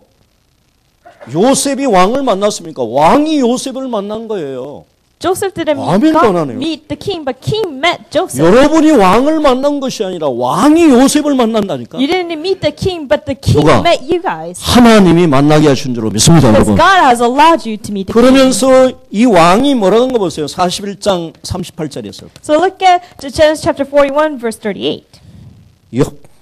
요셉이 왕을 만났습니까? 왕이 요셉을 만난 거예요. Joseph didn't 아멘, God 전하네요. meet the king, but king met Joseph. 여러분이 왕을 만난 것이 아니라 왕이 요셉을 만난다니까. You didn't meet the king, but the king 누가? met you guys. 하나님이 만나게 하신 줄로 믿습니다, Because 여러분. God has allowed you to meet the king. 그러면서 이 왕이 뭐라는 거 보세요. 41장 38절에서. So look at Genesis chapter 41, verse 38.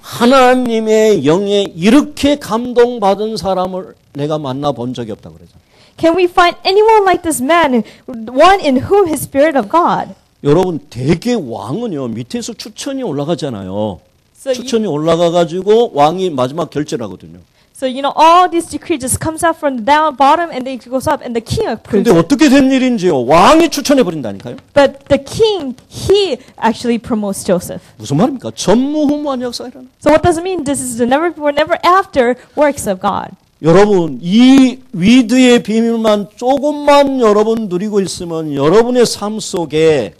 하나님의 영에 이렇게 감동받은 사람을 내가 만나본 적이 없다고 그러죠. Can we find anyone like this man, one in whom his spirit of God? 여러분 대개 왕은요 밑에서 추천이 올라가잖아요. So 추천이 올라가가지고 왕이 마지막 결제를 하거든요. you know, all these decrees just comes out from the down bottom and then it goes up and the king approves 근데 it. 어떻게 된 일인지요? 왕이 추천해 버린다니까요. But the king, he actually promotes Joseph. 무슨 말입니까? 전무후무한 역사라는. So what does it mean? This is the never before, never after works of God. 여러분 이 위드의 비밀만 조금만 여러분 누리고 있으면 여러분의 삶 속에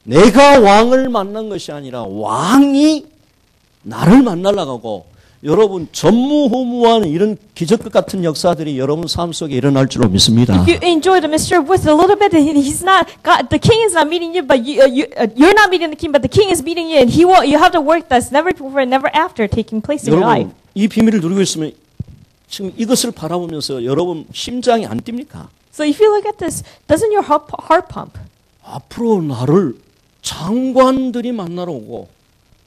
내가 왕을 만난 것이 아니라 왕이 나를 만나려고 하고 여러분 전무후무한 이런 기적과 같은 역사들이 여러분 삶 속에 일어날 줄로 믿습니다. If you enjoy the mystery of wisdom a little bit, he's not God. The king is not meeting you, but you're not meeting the king, but the king is meeting you, and he will. You have the work that's never before and never after taking place in your life. 여러분 이 비밀을 누리고 있으면 지금 이것을 바라보면서 여러분 심장이 안 뜁니까? So if you look at this, doesn't your heart pump? 앞으로 나를 장관들이 만나러 오고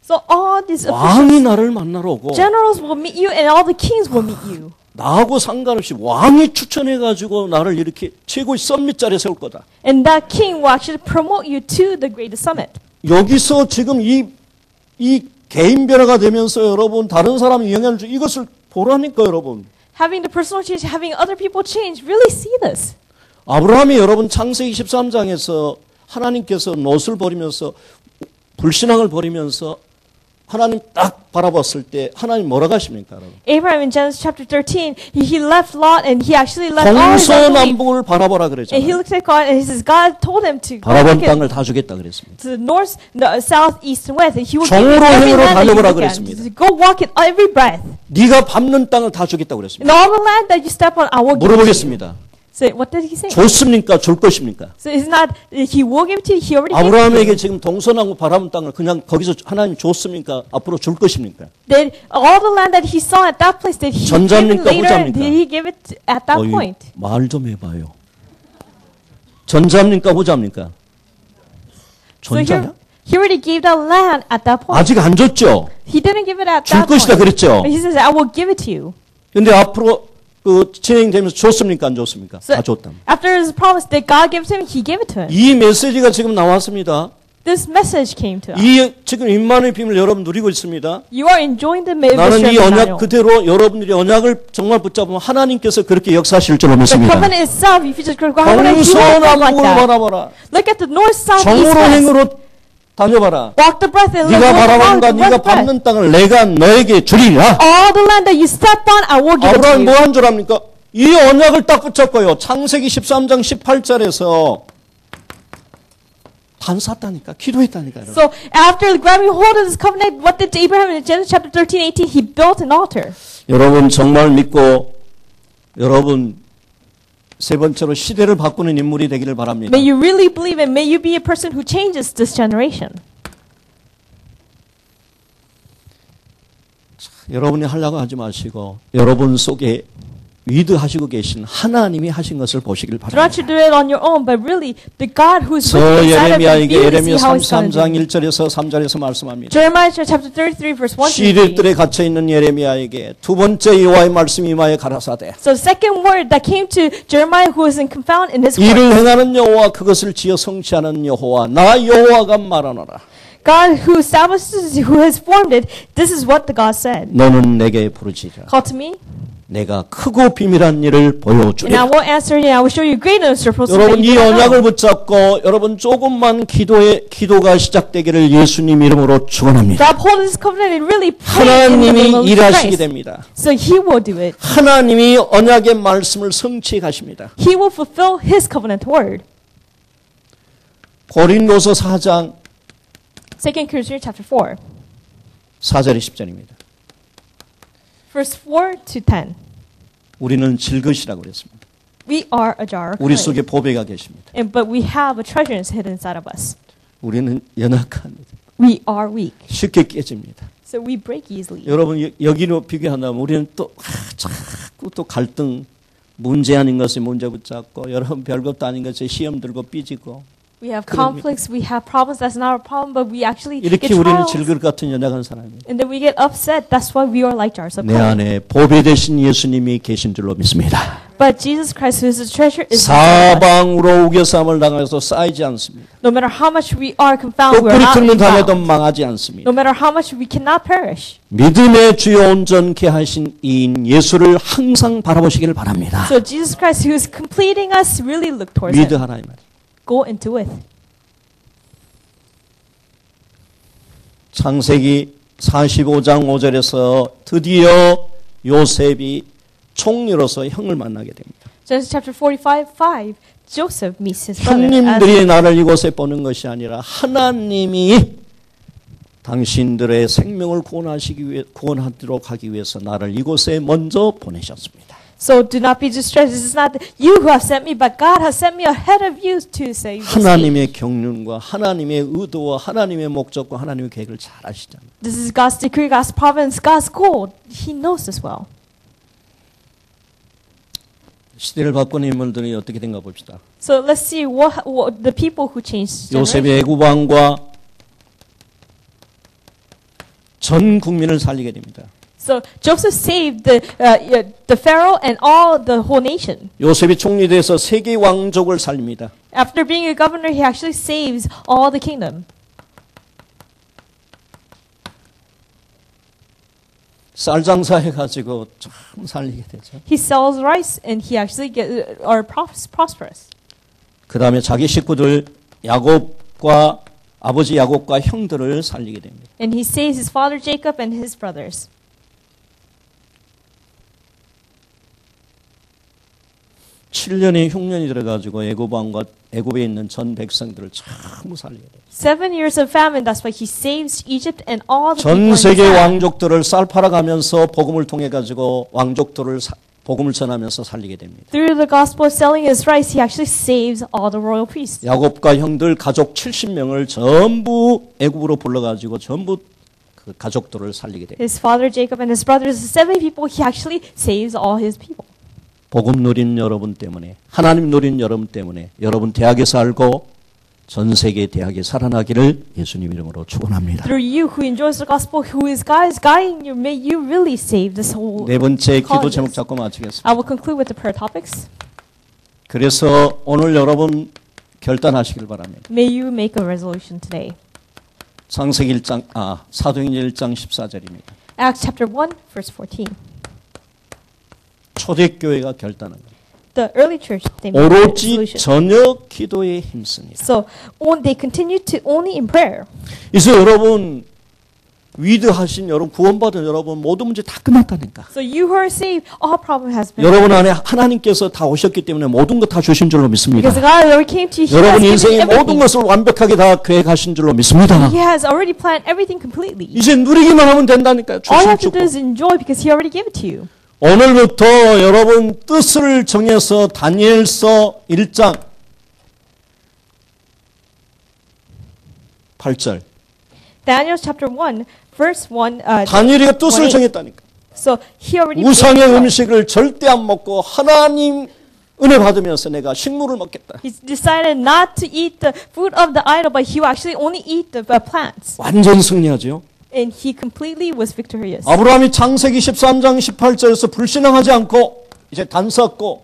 So all these 왕이 officials, 나를 만나러 오고 generals will meet you, and all the kings will meet you. 나하고 상관없이 왕이 추천해가지고 나를 이렇게 최고의 썸밋 자리에 세울 거다. And that king will actually promote you to the greatest summit. 여기서 지금 이 개인 변화가 되면서 여러분 다른 사람이 영향을 주고 이것을 보라니까 여러분. Having the personal change, having other people change, really see this. 아브라함이 여러분 창세기 13장에서 하나님께서 롯을 버리면서 불신앙을 버리면서 하나님 딱 바라봤을 때 하나님 뭐라고 하십니까? 여러분? Abraham in Genesis chapter 13, he left Lot and he actually left all his unbelief. 동서남북을 바라보라 And he 그랬잖아요. looked at God and he says, God told him to go 바라본 look at 땅을 다 주겠다 그랬습니다. to the north, the south, east, and west. And he will give you 종으로 every 행으로 land that you 다녀보라 look at. 그랬습니다. He says, go walk in every breath. 네가 밟는 땅을 다 주겠다 그랬습니다. In all the land that you step on, I will give it to you. 물어보겠습니다. So what did he say? 줬습니까? 줄 것입니까? So it's not, he will give it to you, he already gave it to 아브라함에게 you. 지금 동서남북 바라본 땅을 그냥 거기서 하나님 줬습니까? 앞으로 줄 것입니까? Then all the land that he saw at that place, did he give it 전자입니까? later? 후자입니까? Did he give it at that point? 말 좀 해봐요. 전자입니까? 후자입니까? So 전자야? he already gave that land at that point. 아직 안 줬죠? He didn't give it at 줄 that 것이다 point. 그랬죠? But he says, I will give it to you. 근데 앞으로 그 진행되면서 줬습니까? 안 줬습니까? So 다 줬다. after his promise that God gave to him, he gave it to him. 이 메시지가 지금 나왔습니다. This message came to us. 이 지금 임마누엘 비밀 여러분 누리고 있습니다. You are enjoying the 나는 mystery 이 of 언약 Emmanuel. 그대로 여러분들이 언약을 정말 붙잡으면 하나님께서 그렇게 역사하실 줄로 The 믿습니다. covenant itself, if you just go, how would he will work like 동서남북을 that? 바라봐라. Look at the north, south, east, 정으로 west. 행으로 다녀봐라. Walk the breath and 네가 바라본다. the 네가 breath. 밟는 땅을 내가 너에게 주리라. All the land that you step on, I will give it to 아브라함 you. 뭐 한 줄 압니까? 이 언약을 딱 붙잡고요. 창세기 13장 18절에서 단쌌다니까. 기도했다니까. 여러분. So after grabbing hold of this covenant, what did Abraham in Genesis chapter 13, 18? He built an altar. 여러분 정말 믿고 여러분 세 번째로 시대를 바꾸는 인물이 되기를 바랍니다. May you really believe and may you be a person who changes this generation. 여러분이 하려고 하지 마시고 여러분 속에 위드하시고 계신 하나님이 하신 것을 보시길 Do not 바랍니다. you do it on your own, but really the God who is 저 with inside of you, 예레미야에게 you 예레미야 see how He's going to 33장 do it. 1절에서 3절에서 말씀합니다. Jeremiah chapter 33 verse 1 to 3. 시리들에 갇혀 있는 예레미야에게 두 번째 여호와의 말씀이 임하여 가라사대 So the second word that came to Jeremiah who was in confound in his heart. 이를 행하는 여호와 그것을 지어 성취하는 여호와 나 여호와가 말하노라. God who establishes, who has formed it, this is what the God said. 너는 내게 부르짖으라. Call to me, 내가 크고 비밀한 일을 and I 보여주리라. will answer you, and I will show you great and surpassing that 여러분 you 이 do not know. 언약을 붙잡고 여러분 조금만 기도가 시작되기를 예수님 이름으로 축원합니다. Grab hold of this covenant and really pray in the name of 하나님이 일하시게 Christ. 됩니다. So He will do it. 하나님이 언약의 말씀을 성취해 가십니다. He will fulfill His covenant word. 고린도서 4장 2 Corinthians chapter 4, 4절에 10절입니다. verse 4 to 10. 우리는 질것이라고 그랬습니다. We are a jar of 우리 clay, 속에 보배가 계십니다. but we have a treasure hidden inside of us. 우리는 연약합니다. We are weak, 쉽게 깨집니다. so we break easily. 여러분 여기로 비교한다면 우리는 또 자꾸 또 갈등 문제 아닌 것에 문제 붙잡고 여러분 별것도 아닌 것에 시험 들고 삐지고 We have conflicts, we have problems, that's not our problem, but we actually 이렇게 get 우리는 trials. 질것 같은 연약한 사람입니다. And then we get upset. That's why we are like jars of 내 clay. 안에 보배 되신 예수님이 계신 줄로 믿습니다. But Jesus Christ, who is the treasure, is inside of us. 사방으로 우겨쌈을 당해서 쌓이지 않습니다. No matter how much we are confounded, we 또 are 뿌리 not 뜯는 당해도 confounded. 망하지 않습니다. No matter how much we cannot perish. 믿음의 주요 온전케 하신 이인 예수를 항상 바라보시기를 바랍니다. So Jesus Christ, who is completing us, really look towards 믿으 Him. 하나님 말이에요. Go into it. 창세기 45장 5절에서 드디어 요셉이 총리로서 형을 만나게 됩니다. Genesis chapter 45:5. Joseph meets his brother. 형님들이 나를 이곳에 보는 것이 아니라 하나님이 당신들의 생명을 구원하도록 하기 위해서 나를 이곳에 먼저 보내셨습니다. So do not be distressed. This is not you who have sent me, but God has sent me ahead of you to save you. 하나님의 경륜과 하나님의 의도와 하나님의 목적과 하나님의 계획을 잘 아시잖아요. This is God's decree, God's providence, God's goal. He knows this well. 시대를 바꾼 인물들이 어떻게 된가 봅시다. So let's see what the people who changed 요셉의 generation. 애굽 왕과 전 국민을 살리게 됩니다. So Joseph saved the Pharaoh and all the whole nation. 요셉이 총리돼서 세계 왕족을 살립니다. After being a governor, he actually saves all the kingdom. 쌀 장사해가지고 참 살리게 되죠. He sells rice and he actually are prosperous. 그 다음에 자기 식구들 야곱과 아버지 야곱과 형들을 살리게 됩니다. And he saves his father Jacob and his brothers. (7년의) 흉년이 들어가지고 애굽 왕과 애굽에 있는 전 백성들을 전부 살리게 돼요. 7 years of famine. That's why he saves Egypt and all the people 전 in 세계 his land. 왕족들을 쌀 팔아가면서 복음을 통해 가지고 왕족들을 복음을 전하면서 살리게 됩니다. Through the gospel of selling his rice, he actually saves all the royal priests. 야곱과 형들 가족 70명을 전부 애굽으로 불러가지고 전부 그 가족들을 살리게 됩니다. His father Jacob and his brothers, 70 people, he actually saves all his people. 복음 누린 여러분 때문에 하나님 누린 여러분 때문에 여러분 대학에 살고 전 세계 대학에 살아나기를 예수님 이름으로 축원합니다. Through you who enjoys the gospel, who is God is guiding you, may you really save this whole. 네 번째 기도 colleges. 제목 잡고 마치겠습니다. I will conclude with the prayer topics. 그래서 오늘 여러분 결단하시길 바랍니다. May you make a resolution today. 창세기 1장 사도행전 1장 14절입니다. Acts chapter 1, verse 14. 초대교회가 결단한 겁니다. The early church, they made a 오로지 resolution. 저녁 기도에 힘씁니다. So they continued to only in prayer. 그래서 여러분 위드하신 여러분 구원받은 여러분 모든 문제 다 끝났다니까. So you who are saved, all problem has been. 여러분 안에 하나님께서 다 오셨기 때문에 모든 것 다 주신 줄로 믿습니다. Because God already came to you. He 여러분 has 인생의 given 모든 everything. 것을 완벽하게 다 계획하신 줄로 믿습니다. He has already planned everything completely. 이제 누리기만 하면 된다니까요. All you 주신 have to do 축복. is enjoy because He already gave it to you. 오늘부터 여러분 뜻을 정해서 다니엘서 1장 8절 Daniel chapter 1, verse 1. 다니엘이가 뜻을 1:8. 정했다니까. So he already 우상의 made 음식을 절대 안 먹고 하나님 은혜 받으면서 내가 식물을 먹겠다. He decided not to eat the food of the idol, but he will actually only eat the plants. 완전 승리하죠. And he completely was victorious. 아브라함이 창세기 13장 18절에서 불신앙하지 않고 이제 단 섰고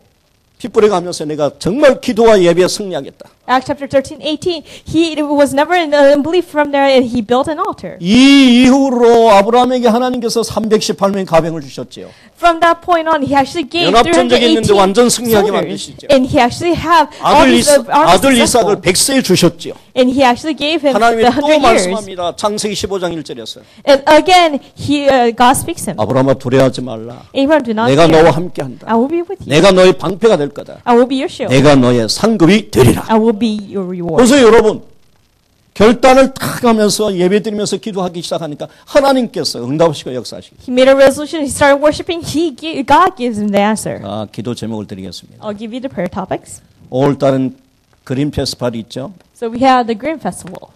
피 뿌려가면서 내가 정말 기도와 예배에 승리하겠다. Acts chapter 13:18. He was never in unbelief from there, and he built an altar. 이 이후로 아브라함에게 하나님께서 318명의 가병을 주셨지요. From that point on, he actually gave 연합전쟁이 있는데 318 완전 승리하게 soldiers, 만드시죠. and he actually have all these 아들 armies 이삭을 successful. 100세에 주셨지요. And he actually gave him 하나님이 the 또 100 years. 말씀합니다. 창세기 15장 1절에서 And again, God speaks him. 아브라함아 두려워하지 말라. Abraham, do not 내가 너와 fear. 함께한다. I will be with you. 내가 너의 방패가 될 거다. I will be your shield. 내가 너의 상급이 되리라. I will be your reward. 그래서 여러분 결단을 탁 하면서 예배드리면서 기도하기 시작하니까 하나님께서 응답하시고 역사하시고. He made a resolution. He started worshiping. God gives him the answer. 자, 기도 제목을 드리겠습니다. I'll give you the prayer topics. 5월달은 그린 페스티벌이 있죠. So we have the Green Festival.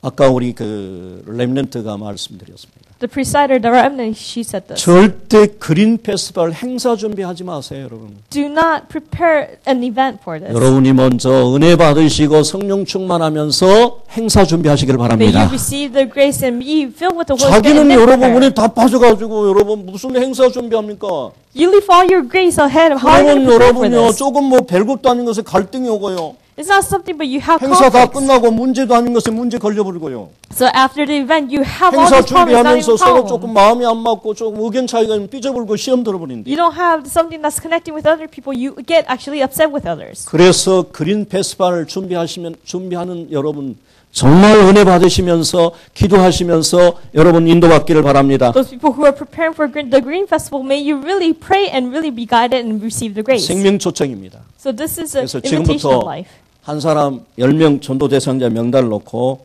아까 우리 그 렘넌트가 말씀드렸습니다. The presider, the remnant, she said this. 절대 그린 페스티벌 행사 준비하지 마세요, 여러분. Do not prepare an event for this. 여러분이 먼저 은혜 받으시고 성령 충만하면서 행사 준비하시길 May 바랍니다. you receive the grace and be filled with the Holy Spirit. 자기는 and then 여러분 prepare. 은혜 다 빠져가지고 여러분 무슨 행사 준비합니까? You leave all your grace ahead of how you're 그러면 going to prepare for 여러분요 this. 조금 뭐 별것도 아닌 것에 갈등이 오고요. It's not something, but you have 행사 다 conflicts. 끝나고 문제도 아닌 것에 문제 걸려버리고요. So after the event, you have all 행사 these problems, not 준비하면서 even 서로 problems. 조금 마음이 안 맞고 조금 의견 차이가 삐져버리고 시험 들어버린대. You don't have something that's connecting with other people. You get actually upset with 오thers. 그래서 그린 페스티벌을 준비하는 여러분 정말 은혜 받으시면서 기도하시면서 여러분 인도받기를 바랍니다. Those people who are preparing for the Green Festival, may you really pray and really be guided and receive the grace. 생명 초청입니다. So this is an 그래서 invitation 지금부터 of life. 한 사람 10명 전도 대상자 명단을 놓고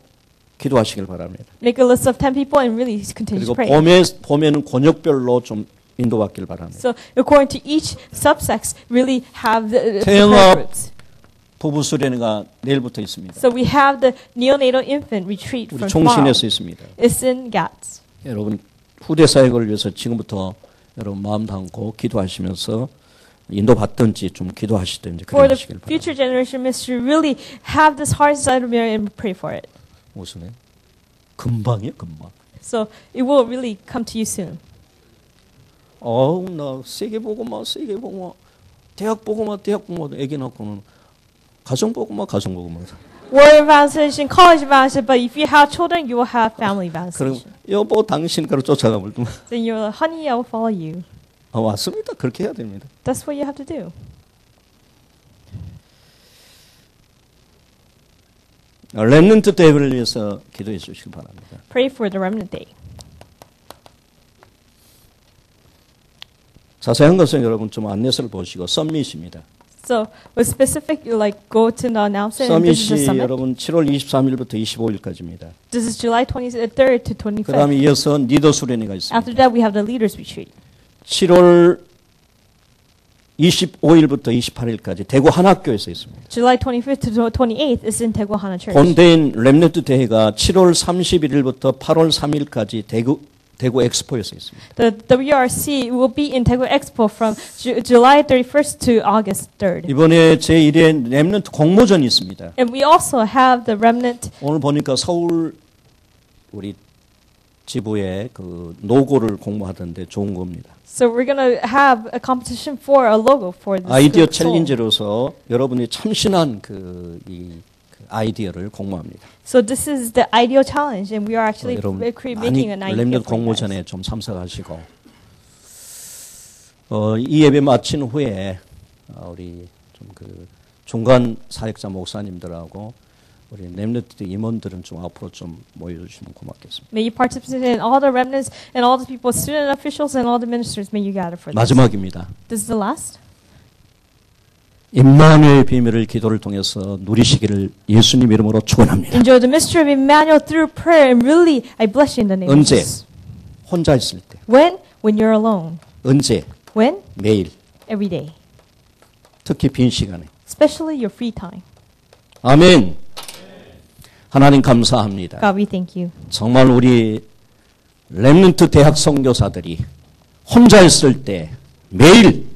기도하시길 바랍니다. Make a list of 10 people and really continue 그리고 to pray. 봄에는 권역별로 좀 인도받기를 바랍니다. So according to each subsex, really have the 태영아 prayer groups. 부부 수련회가 내일부터 있습니다. So we have the neonatal infant retreat 우리 from tomorrow. 총신에서 있습니다. It's in Gats. 여러분 후대 사역을 위해서 지금부터 여러분 마음 담고 기도하시면서 인도받든지 좀 기도하시든지 For the 그러시길 바랍니다. future generation ministry, really have this heart inside of you and pray for it. 무슨 금방이요, 금방. So it will really come to you soon. 나 세계 보고만 대학 보고만 애기 낳고는 가정 보고만. Word evangelization, college evangelization, but if you have children, you will have family 그럼 evangelization. 여보 당신 그걸 쫓아가 볼든. Then you're like, honey, I will follow you. 맞습니다. 그렇게 해야 됩니다. That's what you have to do. 렘넌트 대회를 위해서 기도해 주시기 바랍니다. Pray for the remnant day. 자세한 것은 여러분 좀 안내서를 보시고 썸밋입니다. So with specific, you like go to the announcement. And this is the 서밋이 summit. 여러분 7월 23일부터 25일까지입니다. This is July 23rd to 그 25th. 다음에 이어서 리더 수련회가 있습니다. After that, we have the leaders retreat. 7월 25일부터 28일까지 대구 한학교에서 있습니다. July 25th to 28th is in Daegu Hana Church. 본대인 렘넌트 대회가 7월 31일부터 8월 3일까지 대구 엑스포에서 있습니다. The WRC will be in Daegu Expo from July 31st to August 3rd. 이번에 제1회 렘넌트 공모전이 있습니다. And we also have the remnant. 오늘 보니까 서울 우리 지부에 그 로고를 공모하던데 좋은 겁니다. So we're going to have a competition for a logo for this. 아이디어 group. 챌린지로서 여러분이 참신한 그 아이디어를 공모합니다. So this is the ideal challenge, and we are actually 여러분 making an 많이 idea 렘넌트 for you guys. 공모전에 좀 참석하시고 이 예배 마친 후에 우리 좀 그 중간 사역자 목사님들하고 우리 렘넌트 임원들은 좀 앞으로 좀 모여주시면 고맙겠습니다. May you participate in all the remnants and all the people, student officials and all the ministers. May you gather for this. 마지막입니다. This is the last. 임마누엘 비밀을 기도를 통해서 누리시기를 예수님 이름으로 축원합니다. Enjoy the mystery of Emmanuel through prayer, and really, I bless you in the name of 언제? Jesus. 혼자 있을 때. When you're alone. 언제? When? 매일. Every day. 특히 빈 시간에. Especially your free time. 아멘. 하나님 감사합니다. God, we thank you. 정말 우리 렘넌트 대학 선교사들이 혼자 있을 때 매일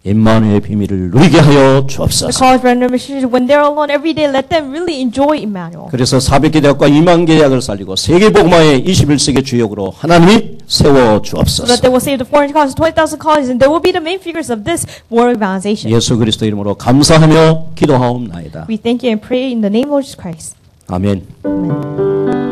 임마누엘의 비밀을 누리게 하여 The 주옵소서. college brother missionaries, when they're alone every day, let them really enjoy Emmanuel. 그래서 400개 대학과 2만 개 대학을 살리고 세계복음화의 21세기 주역으로 하나님이 세워 So that 주옵소서. they will save the foreign colleges, 20,000 colleges, and they will be the main figures of this world evangelization. 예수 그리스도 이름으로 감사하며 기도하옵나이다. We thank you and pray in the name of Jesus Christ. 아멘. Amen.